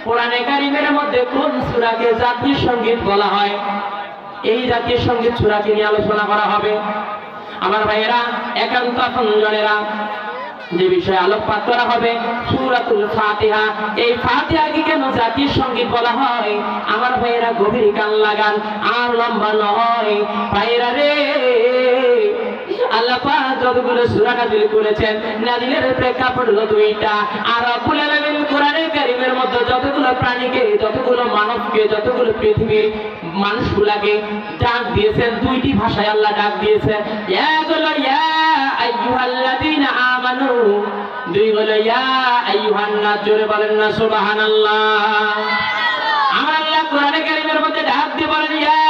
কোরআনে কারীমের মধ্যে কোন সূরাকে জাতীয় সঙ্গীত বলা হয়? এই জাতীয় সঙ্গীত সূরাকে নিয়ে আলোচনা করা হবে। আমার ভাইয়েরা, একান্ত আপনজনেরা, যে বিষয়ে আলোকপাত করা হবে সূরাতুল ফাতিহা। এই ফাতিহাকে কেন জাতীয় সঙ্গীত বলা হয়? আমার ভাইয়েরা গভীর কান লাগান, আর লম্বা নয়। ভাইয়েরা রে, আল্লাহ পাক যতগুলো সূরা নাযিল করেছেন, নাযিলের প্রেক্ষাপট হলো দুইটা। আর রব্বুল আলামিন কোরআনে কারীমের মধ্যে যতগুলো প্রাণীকে, যতগুলো মানবকে, যতগুলো পৃথিবীর মানুষগুলাকে ডাক দিয়েছেন, দুইটি ভাষায় আল্লাহ ডাক দিয়েছেন। এক হলো ইয়া আইয়ুহাল্লাযীনা আমানু, দুই হলো ইয়া আইয়ুহান নাস। জোরে বলেন না সুবহানাল্লাহ। আমার আল্লাহ কোরআনে কারীমের মধ্যে ডাক দিয়ে বলেন ইয়া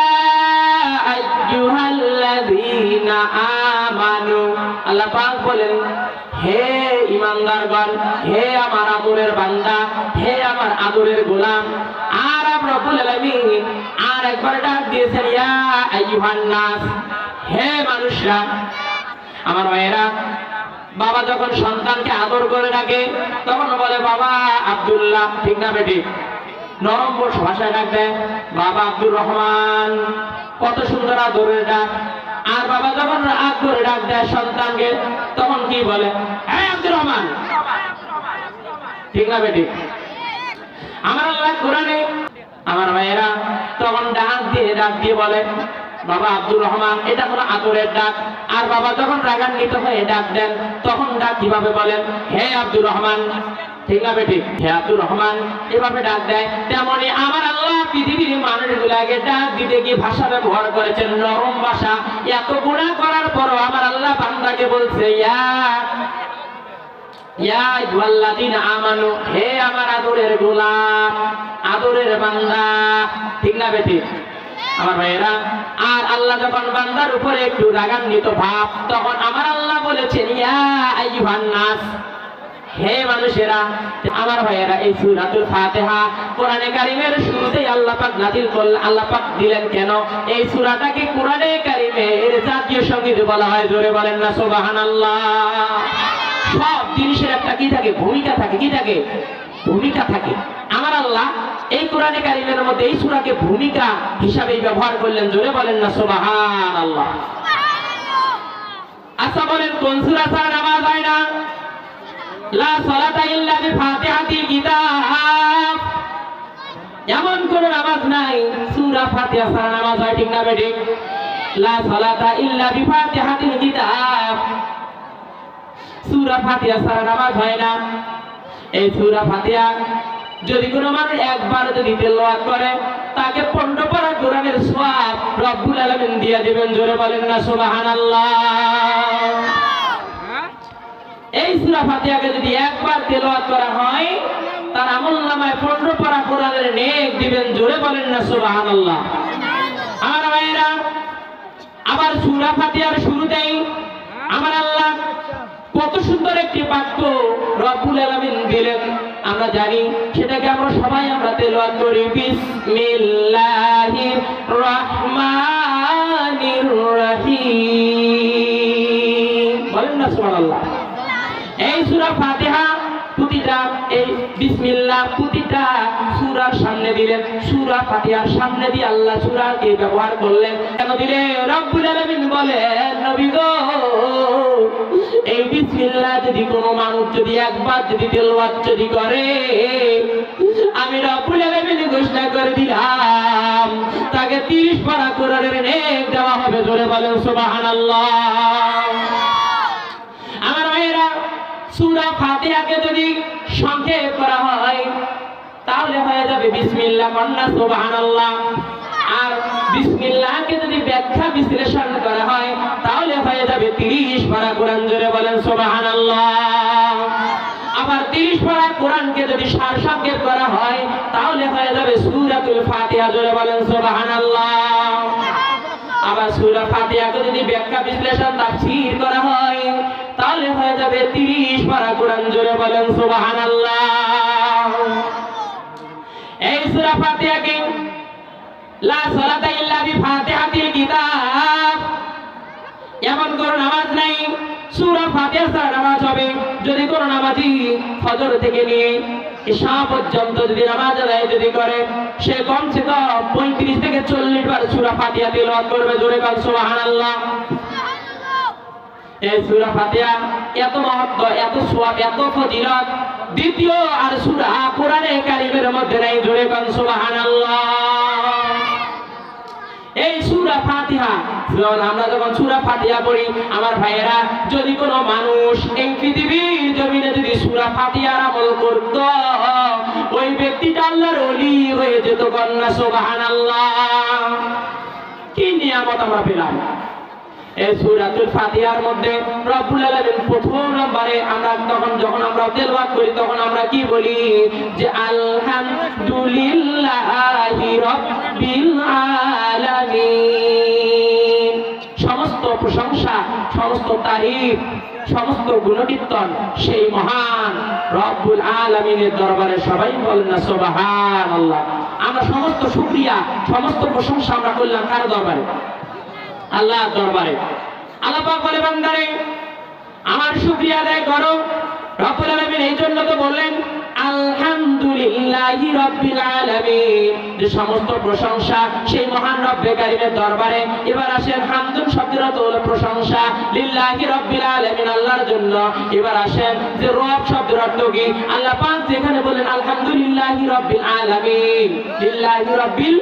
আইয়ুহাল্লাযীনা আমানু। আল্লাহ পাক বলেন, হে ঈমানদারগণ, হে আমার আদরের বান্দা, হে আমার আদরের গোলাম। আর রব্বুল আলামিন আর একবার ডাক দিয়েছেন ইয়া আইয়ুহান নাস, হে মানুষরা। আমার ভাইয়েরা, বাবা যখন সন্তানকে আদর করে ডাকে তখন বলে বাবা আব্দুল্লাহ, ঠিক না বেটি? নরম ভাষায় ডাক দেয় বাবা আব্দুর রহমান, কত সুন্দর আদরের ডাক। আর বাবা যখন রাগ করে ডাক দেয় সন্তানকে তখন কি বলে? হ্যাঁ আব্দুর রহমান, ঠিক না বেটি? আমার আল্লাহ কোরআনে, আমার ভাইয়েরা, তখন ডাক দিয়ে বলে বাবা আব্দুর রহমান। এটা হলো আদরের ডাক। আর বাবা যখন রাগান্বিত হয়ে ডাক দেন তখন ডাক কিভাবে বলেন? হে আব্দুর রহমান, ঠিক না বেটি? হে আব্দুর রহমান, এভাবে ডাক দেয়। তেমনি আমার আল্লাহ পৃথিবীর মানুষগুলাকে ডাক দিতে কি ভাষা ব্যবহার করেছেন? নরম ভাষা। এত গুনাহ করার পরও আমার আল্লাহ বান্দাকে বলছে ইয়া আইয়ুহাল্লাযীনা আমানু, হে আমার আদরের গোলাম, আদরের বান্দা, ঠিক না বেটি? আমার ভাইয়েরা, আর আল্লাহ যখন বান্দার উপরে একটু রাগান্বিত ভাব, তখন আমার আল্লাহ বলেছেন ইয়া আইয়ুহান নাস, হে মানুষেরা। আমার ভাইয়েরা, এই সূরাতুল ফাতিহা কোরআনে কারীমের শুরুতেই আল্লাহ পাক নাযিল করলেন। আল্লাহ পাক দিলেন কেন? এই সূরাটাকে কোরআনে কারীমের জাতীয় সঙ্গীত বলা হয়। জোরে বলেন না সুবহানাল্লাহ। সব জিনিসের একটা কি থাকে? ভূমিকা থাকে। কি থাকে? ভূমিকা থাকে। আমার আল্লাহ এই কোরআনে কারীমের মধ্যে এই সূরাকে ভূমিকা হিসাবে ব্যবহার করলেন। জোরে বলেন না সুবহানাল্লাহ। আচ্ছা বলেন, কোন সূরা ছাড়া নামাজ হয় না? লা সালাতা ইল্লা বিফাতিহাতিল কিতাব। এমন কোন নামাজ নাই সূরা ফাতিহা ছাড়া নামাজ হয়, ঠিক না বেঠিক? লা সালাতা ইল্লা বিফাতিহাতিল কিতাব। সূরা ফাতিহা ছাড়া নামাজ হয় না। এই সূরা ফাতিহা যদি কোনো মানুষ একবার যদি তেলাওয়াত করে, তাকে 15 পারা কোরআনের সওয়াব রব্বুল আলামিন দিয়ে দিবেন। জোরে বলেন না সুবহানাল্লাহ। এই সূরা ফাতিহাকে যদি একবার তেলাওয়াত করা হয়, তার আমলনামায় 15 পারা কোরআনের নেক দিবেন। জোরে বলেন না সুবহানাল্লাহ। আমার ভাইয়েরা, আবার সূরা ফাতিহার শুরুতেই আমার আল্লাহ কত সুন্দর একটি বাক্য রব্বুল আলামিন দিলেন, আমরা জানি। সেটাকে আমরা সবাই তেলাওয়াত করি, বিসমিল্লাহির রহমানির রহিম। বলেন না সুবহানাল্লাহ। এই সূরা ফাতিহা প্রতিটা, এই বিসমিল্লাহ প্রতিটা সূরার সামনে দিলেন। সূরা ফাতিহার সামনে দিয়ে আল্লাহ সূরাকে ব্যবহার করলেন। কেন দিলেন? রব্বুল আলামিন বলেন, নবী গো, এই বিসমিল্লাহ যদি কোনো মানুষ যদি একবার যদি তেলাওয়াত যদি করে, আমি রব্বুল আলামিন ঘোষণা করে দিলাম তাকে 30 পারা কোরআনের নেক দেওয়া হবে। জোরে বলেন সুবহানাল্লাহ। আমার ভাইয়েরা, সূরা ফাতিহাকে যদি সংক্ষেপ করা হয় তাহলে হয়ে যাবে বিসমিল্লাহ, কন্যা সুবহানাল্লাহ। আর বিসমিল্লাহকে যদি ব্যাখ্যা বিশ্লেষণ করা হয় তাহলে হয়ে যাবে 30 পারা কোরআন। জোরে বলেন সুবহানাল্লাহ। আবার 30 পারা কোরআনকে যদি সার সংক্ষেপ করা হয় তাহলে হয়ে যাবে সূরাতুল ফাতিহা। জোরে বলেন সুবহানাল্লাহ। আবার সূরা ফাতিহাকে যদি ব্যাখ্যা বিশ্লেষণ তাফসীর করা হয় তাহলে হয়ে যাবে 30 পারা কোরআন। জোরে বলেন সুবহানাল্লাহ। এই সূরা ফাতিহাকে লা সালাতা ইল্লা বিফাতিহাতিল কিতাব, এমন কোন নামাজ নাই সূরা ফাতিহা ছাড়া নামাজ হবে। যদি কোন নামাজি ফজর থেকে নিয়ে ঈশা পর্যন্ত যদি নামাজ আদায় যদি করে, সে কমসে কম 35 থেকে 40 বার সূরা ফাতিহা তিলাওয়াত করবে। জোরে বল সুবহানাল্লাহ। এই সূরা ফাতিহা এত মহত্ব, এত সওয়াব, এত ফজিলত দ্বিতীয় আর সূরা কোরআনে কারীমের মধ্যে নাই। জোরে বল সুবহানাল্লাহ। এই সূরা ফাতিহা, আমরা যখন সূরা ফাতিহা পড়ি আমার ভাইয়েরা, যদি কোনো মানুষ এই পৃথিবীর জমিনে যদি সূরা ফাতিহার আমল করত, ওই ব্যক্তিটা আল্লাহর ওলি হয়ে যেত। কন্যা সুবহানাল্লাহ। কি নিয়ামত আমরা পেলাম এই সূরাতুল ফাতিহার মধ্যে। রব্বুল আলামিন প্রথম নম্বরে আমরা যখন আমরা তেলাওয়াত করি তখন আমরা কি বলি যে আলহামদুলিল্লাহি রাব্বিল আলামিন। সমস্ত প্রশংসা, সমস্ত তারিফ, সমস্ত গুণকীর্তন সেই মহান রব্বুল আলামিনের দরবারে। সবাই বলেন না সুবহানাল্লাহ। আমরা সমস্ত শুকরিয়া, সমস্ত প্রশংসা আমরা করলাম কার দরবারে? আল্লাহর দরবারে। আল্লাহ পাক বলে বান্দারে আমার শুকরিয়া আদায় করো। রব্বুল আলামিন এই জন্য তো বললেন আলহামদুলিল্লাহি রাব্বিল আলামিন, যে সমস্ত প্রশংসা সেই মহান রব্বে কারীমের দরবারে। এবার আসেন হামদুন শব্দের অর্থ হলো প্রশংসা, লিল্লাহি রাব্বিল আলামিন আল্লাহর জন্য। এবার আসেন যে রব শব্দের অর্থ কি? আল্লাহ পাক যেখানে বলেন আলহামদুলিল্লাহি রাব্বিল আলামিন, লিল্লাহি রাব্বিল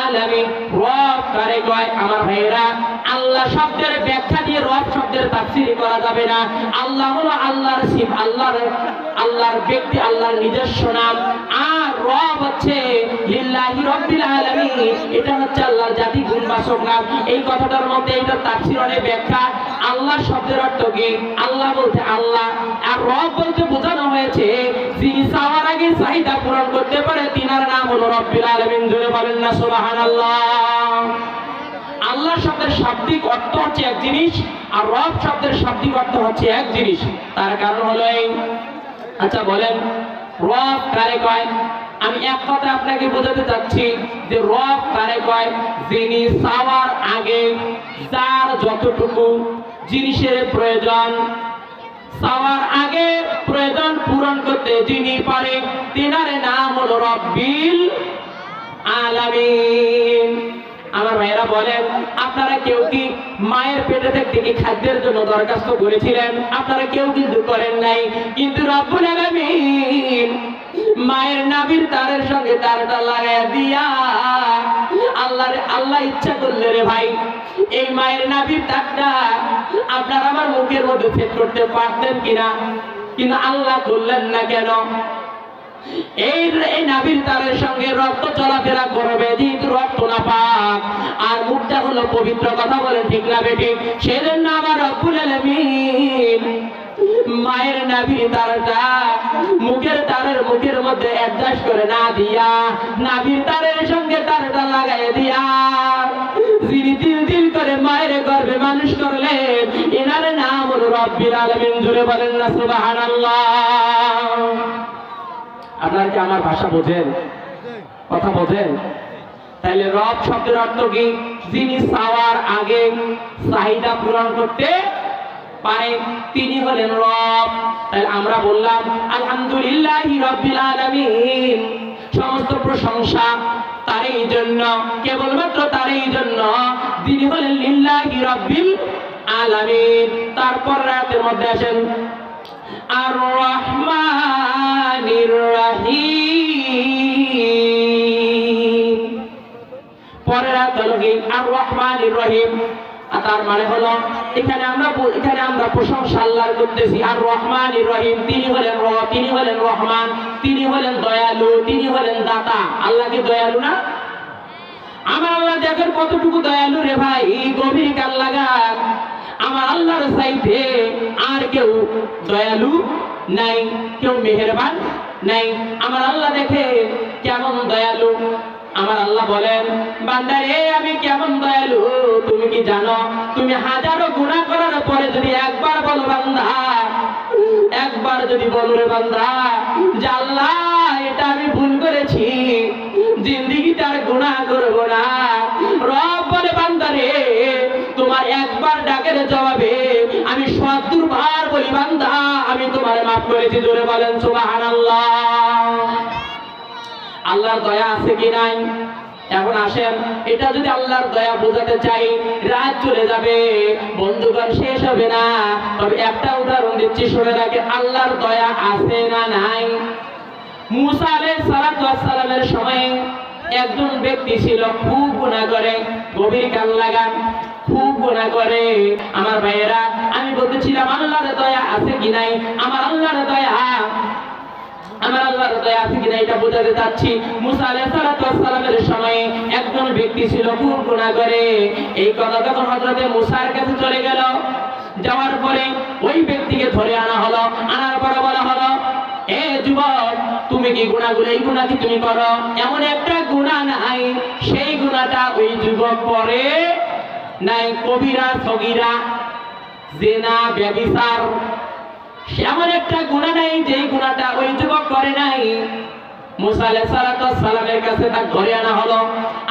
আলামিন, রব কারে কয়? আমার ভাইয়েরা, আল্লাহ শব্দের ব্যাখ্যা দিয়ে রব শব্দের তাফসীর করা যাবে না। আল্লাহ হলো আল্লাহর সিফ, আল্লাহর ব্যক্তি, আল্লাহর নিজস্ব নাম। আর রব হচ্ছে লিল্লাহি রাব্বিল আলামিন, এটা হচ্ছে আল্লাহর জাতি গুণবাচক নাম। এই কথাটার মধ্যে এটা তাফসীর অনেক ব্যাখ্যা। আল্লাহ শব্দের অর্থ কি? আল্লাহ বলতে আল্লাহ, আর রব বলতে বোঝানো হয়েছে যিনি চাওয়ার আগে চাহিদা পূরণ করতে পারে, তিনার নাম হলো রব্বিল আলামিন। জোরে বলেন না সুবহানাল্লাহ। আল্লাহ শব্দের শাব্দিক অর্থ হচ্ছে এক জিনিস, আর রব শব্দের শাব্দিক অর্থ হচ্ছে এক জিনিস। তার কারণ হলো এই। আচ্ছা বলেন রব কারে কয়? আমি এক কথা আপনাকে বোঝাতে চাচ্ছি যে রব কারে কয়? যিনি চাওয়ার আগে যার যতটুকু জিনিসের প্রয়োজন, চাওয়ার আগে প্রয়োজন পূরণ করতে যিনি পারে, তিনার নাম হলো রব্বিল আলামিন। আমার ভাইয়েরা বলেন, আপনারা কেউ কি মায়ের পেটে থেকে কি খাদ্যের জন্য দরখাস্ত করেছিলেন? আপনারা কেউ কিন্তু করেন নাই। কিন্তু রব্বুল আলামিন মায়ের নাভির তারের সঙ্গে তারটা লাগায়া দিয়া আল্লাহ ইচ্ছা করলে রে ভাই এই মায়ের নাভির তারটা আপনার আমার মুখের মধ্যে সেট করতে পারতেন কিনা, কিন্তু আল্লাহ করলেন না কেন? এই নাভির তারের সঙ্গে রক্ত চলাফেরা করবে, যেহেতু রক্ত না পাক আর মুখটা হলো পবিত্র। কথা বলেন ঠিক না বেঠিক? সেজন্য আমার রব্বুল আলামিন মায়ের নাভির তারটা মুখের মধ্যে অ্যাডজাস্ট করে না দিয়া নাভির তারের সঙ্গে তারটা লাগাই দিয়া যিনি দিল করে মায়ের গর্ভে মানুষ করলেন, এনার নাম হলো রব্বিল আলামিন। জুড়ে বলেন না সুবহানাল্লাহ। আপনারা কি আমার ভাষা বোঝেন? কথা বোঝেন? তাহলে রব শব্দের অর্থ কি? যিনি চাওয়ার আগে চাহিদা পূরণ করতে পারে, তিনি হলেন রব। তাহলে আমরা বললাম আলহামদুলিল্লাহি রাব্বিল আলামিন, সমস্ত প্রশংসা তারই জন্য, কেবলমাত্র তারই জন্য, যিনি হলেন লিল্লাহি রাব্বিল আলামিন। তারপর রাতের মধ্যে আসেন আর রহমানির রহিম। পরের রাত হলো কি আর রহমানির রহিম। তার মানে হলো এখানে আমরা প্রশংসা আল্লাহর করতেছি। আর রহমানির রহিম, তিনি হলেন তিনি হলেন রহমান, তিনি হলেন দয়ালু, তিনি হলেন দাতা। আল্লাহ কি দয়ালু না? আমার আল্লাহ দেখেন কতটুকু দয়ালু রে ভাই, গভীর কাল লাগান। আমার আল্লাহর চাইতে আর কেউ দয়ালু নাই, কেউ মেহেরবান নাই। আমার আল্লাহ দেখে কেমন দয়ালু। আমার আল্লাহ বলেন, বান্দারে আমি কেমন দয়ালু তুমি কি জানো? তুমি হাজারো গুনাহ করার পরে যদি একবার বলো বান্দা, একবার যদি বলো রে বান্দা যে আল্লাহ এটা আমি ভুল করেছি, জিন্দেগিতে আর গুনাহ করব না, রব বলে বান্দারে তোমার একবার ডাকের জবাবে আমি ৭০ বার বলি বান্দা আমি তোমার মাফ করেছি। জোরে বলেন সুবহানাল্লাহ। আল্লাহর দয়া আছে কি নাই? এখন আসেন, এটা যদি আল্লাহর দয়া বোঝাতে চাই, রাত চলে যাবে, বন্ধুগণ শেষ হবে না। তবে একটা উদাহরণ দিচ্ছি, শুনে রাখেন, আল্লাহর দয়া আছে না নাই? মুসা আলাইহিস সালামের সময় একজন ব্যক্তি ছিল, খুব গুনাহ করে, গভীর কান লাগান, খুব গুনাহ করে। আমার ভাইয়েরা, আমি বলতেছিলাম আল্লাহর দয়া আছে কি নাই? আমার আল্লাহর দয়া আছে কিনা এটা বোঝাতে চাচ্ছি। মুসা আলাইহিস সালামের সময় একজন ব্যক্তি ছিল, খুব গুনাহ করে। এই কথা যখন হযরতে মুসার কাছে চলে গেল, যাওয়ার পরে ওই ব্যক্তিকে ধরে আনা হলো। আনার পরে বলা হলো, এ যুবক, তুমি কি গুনাহগুলো, এই গুনাহ কি তুমি করো? এমন একটা গুনাহ নাই সেই গুনাহটা ওই যুবক করে নাই। কবিরা, সগীরা, জিনা, ব্যভিচার, এমন একটা গুনাহ নাই যেই গুনাহটা ওই যুবক করে নাই। মুসা আলাইহিস সালামের কাছে তাকে ধরে আনা হলো।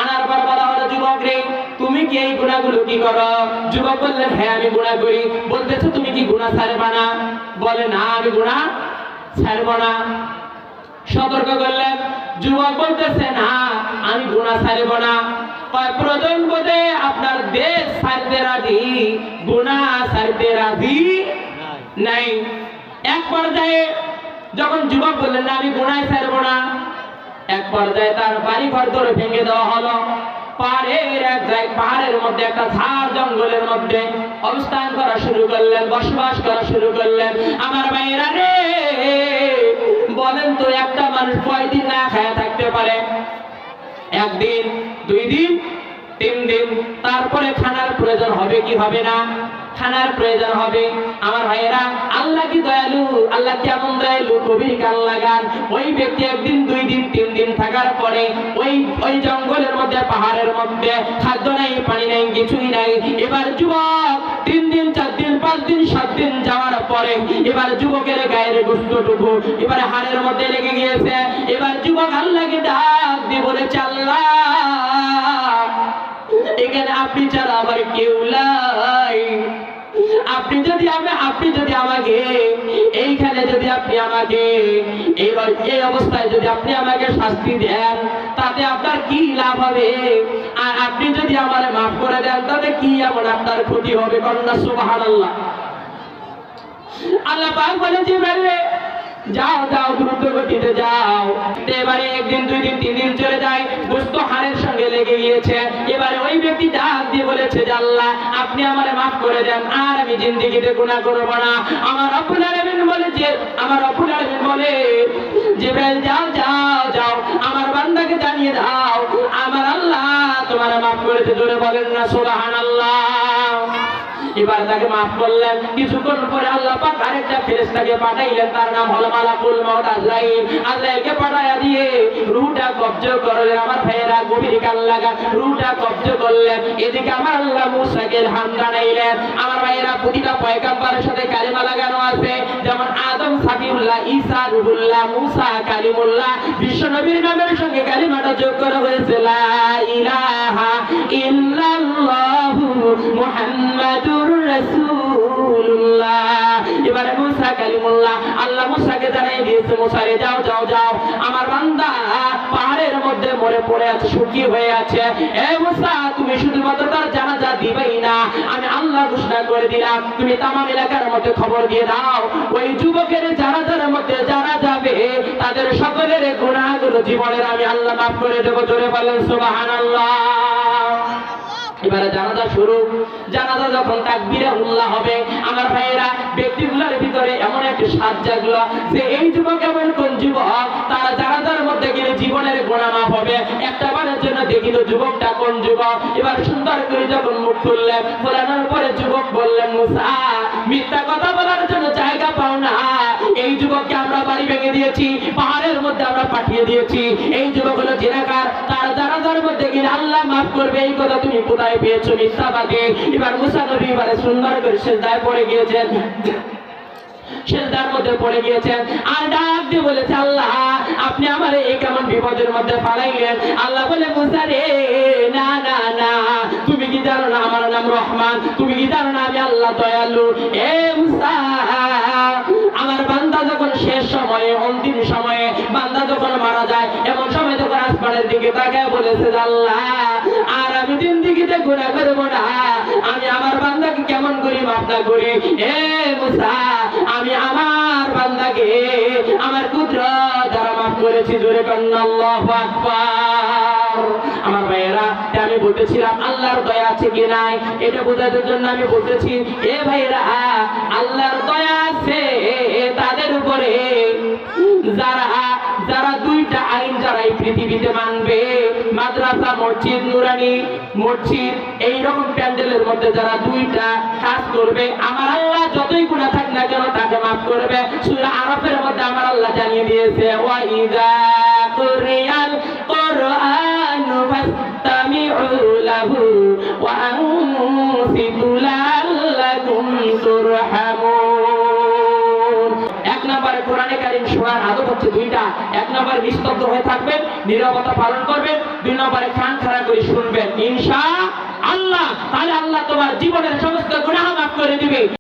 আনার পর বলা হলো, যুবক রে, তুমি কি এই গুনাহগুলো কি করো? যুবক বললেন, হ্যাঁ আমি গুনাহ করি। বলতেছো তুমি কি গুনাহ ছাড়বা না? বলে, না আমি গুনাহ ছাড়বো না। সতর্ক করলেন, যুবক বলতেছে, না আমি গুনাহ ছাড়বো না। প্রয়োজন বোধে আপনার দেশ ছাড়তে রাজি, গুনাহ ছাড়তে রাজি নাই। এক পর্যায়ে যখন যুবক বললেন, না আমি গুনাহ ছাড়বো না, এক পর্যায়ে তার বাড়ি ঘর ধরে ভেঙে দেওয়া হলো। পাহাড়ের মধ্যে একটা ঝাড় জঙ্গলের মধ্যে অবস্থান করা শুরু করলেন, বসবাস করা শুরু করলেন। আমার ভাইয়েরা রে, বলেন তো একটা মানুষ কয়দিন না খায়া থাকতে পারে? একদিন, 2 দিন, 3 দিন, তারপরে খানার প্রয়োজন হবে কি হবে না? খানার প্রয়োজন হবে। আমার ভাইয়েরা, আল্লাহ কি দয়ালু? আল্লাহ কেমন দয়ালু? গভীর কান লাগান। ওই ব্যক্তি 1 দিন, 2 দিন, 3 দিন থাকার পরে ওই জঙ্গলের মধ্যে, পাহাড়ের মধ্যে খাদ্য নাই, পানি নাই, কিছুই নাই। এবার যুবক 3 দিন, 4 দিন, 5 দিন, 7 দিন যাওয়ার পরে এবার যুবকের গায়ের গোশতটুকু এবারে হাড়ের মধ্যে লেগে গিয়েছে। এবার যুবক আল্লাহকে ডাক দিয়ে বলেছে, আল্লাহ, এখানে আপনি ছাড়া আমার কেউ নাই। আপনি যদি আমাকে এইখানে যদি আপনি আমাকে এই অবস্থায় যদি আপনি আমাকে শাস্তি দেন, তাতে আপনার কি লাভ হবে? আর আপনি যদি আমারে মাফ করে দেন, তাতে কি এমন আপনার ক্ষতি হবে? কন্যা সুবহানাল্লাহ। আল্লাহ পাক বলে, জিবরাইল যাও যাও, দ্রুত গতিতে যাও। এবারে 1 দিন, 2 দিন, 3 দিন চলে যায়, গোশত হাড়ের সঙ্গে লেগে গিয়েছে। এবারে ওই ব্যক্তি ডাক দিয়ে বলেছে যে, আল্লাহ আপনি আমারে মাফ করে দেন, আর আমি জিন্দেগিতে গুনাহ করব না। আমার রব্বুল আলামিন বলে, জিবরাইল যাও যাও যাও, আমার বান্দাকে জানিয়ে দাও আমার আল্লাহ তোমারে মাফ করেছে। জোরে বলেন না সুবহানাল্লাহ। এবার তাকে মাফ করলেন। কিছুক্ষণ পরে আল্লাহ পাক আরেকটা ফেরেশতাকে পাঠাইলেন, তার নাম হলো মালাকুল মউত আজরাইল। আজরাইলকে পাঠায়া দিয়ে রূহটা কবজ করলেন। আমার ভাইয়েরা, গভীর কান লাগা, রূহটা কবজ করলেন। এদিকে আমার আল্লাহ মুসাকে হাম জানাইলেন। আমার ভাইয়েরা, প্রতিটা পয়গম্বরের সাথে কালিমা লাগানো আছে, যেমন আদম সাফিউল্লাহ, ঈসা রুহুল্লাহ, মুসা কালিমুল্লাহ। বিশ্ব নবীর নামের সঙ্গে কালিমাটা যোগ করা হয়েছে, লা ইলাহা ইল্লাল্লাহু মুহাম্মাদুর রাসূলুল্লাহ। এবারে মুসা কালিমুল্লাহ, আল্লাহ মুসাকে জানাই দিয়েছে, মুসা রে যাও যাও যাও, আমার বান্দা পাহাড়ের মধ্যে মরে পড়ে আছে, শুকিয়ে হয়ে আছে। এ মুসা, তুমি শুধুমাত্র তার জানাজা দিবেই না, আমি আল্লাহ ঘোষণা করে দিলাম, তুমি তামাম এলাকার মধ্যে খবর দিয়ে দাও, ওই যুবকের জানাজার মধ্যে যারা যাবে তাদের সকলের গুনাহগুলো জীবনের আমি আল্লাহ মাফ করে দেব। জোরে বলেন সুবহানাল্লাহ। এবারে জানাজা শুরু। জানাজা যখন তাকবীরে উল্লাহ হবে, আমার ভাইয়েরা, ব্যক্তিগুলোর ভিতরে এমন একটা স্বাদ জাগলো যে এই যুবক এমন কোন যুবক, তারা জানাজার মধ্যে গেলে জীবনের গুনাহ মাফ হবে। একটা বারের জন্য দেখিল যুবকটা কোন যুবক। এবার সুন্দর করে যখন মুখ খুললেন, খোলানোর পরে যুবক বললেন, মুসা, মিথ্যা কথা বলার জন্য জায়গা পাও না। এই যুবককে আমরা বাড়ি ভেঙে দিয়েছি, পাহাড়ের মধ্যে আমরা পাঠিয়ে দিয়েছি। এই যুবক হলো জিনাকার, তার জানাজার মধ্যে গেলে আল্লাহ মাফ করবে, এই কথা তুমি কোথায় পেয়েছো? মিথ্যাবাদী। এবার মুসা নবী এবারে সুন্দর করে সিজদায় পড়ে গিয়েছেন, সিজদার মধ্যে পড়ে গিয়েছেন, আর ডাক দিয়ে বলেছে, আল্লাহ আপনি আমারে এই কেমন বিপদের মধ্যে ফালাইলেন? আল্লাহ বলে, মুসা রে, না না না, তুমি কি জানো না আমার নাম রহমান? তুমি কি জানো না আমি আল্লাহ দয়ালু? এ মুসা, আমার বান্দা যখন শেষ সময়ে, অন্তিম সময়ে, বান্দা যখন মারা যায়, এমন সময় যখন আসমানের দিকে তাকায় বলেছে, আল্লাহ আর আমি জিন্দেগিতে গুনাহ করব না, আমি আমার বান্দাকে কেমন করি মাফ না করি। এ মুসা, আমি আমার বান্দাকে আমার কুদরত দ্বারা মাফ করেছি। জোরে কান্না আল্লাহু আকবার। আমার ভাইয়েরা, আমি বলতেছিলাম আল্লাহর দয়া আছে কি নাই এটা বোঝানোর জন্য আমি বলতেছি, এ ভাইয়েরা, আল্লাহর দয়া আছে তাদের উপরে যারা যারা দুইটা আইন যারা এই পৃথিবীতে মানবে, মাদ্রাসা, মসজিদ, নুরানি মসজিদ, এইরকম প্যান্ডেলের মধ্যে যারা দুইটা কাজ করবে, আমার আল্লাহ যতই গুনাহ থাক না কেন তাকে মাফ করবে। সূরা আরাফের মধ্যে আমার আল্লাহ জানিয়ে দিয়েছে, ওয়া ইযা কুরিয়াল কুরআনু ফাসতামিউ লাহু ওয়া আনসিতু লাআল্লাকুম তুরহামুন। এক নম্বরে কোরআনে কারীম শোনার আদব হচ্ছে দুইটা। এক নম্বরে নিস্তব্ধ হয়ে থাকবেন, নীরবতা পালন করবেন। দুই নম্বরে কান খাড়া করে শুনবেন ইনশাআল্লাহ। তাহলে আল্লাহ তোমার জীবনের সমস্ত গুনাহ মাফ করে দিবে।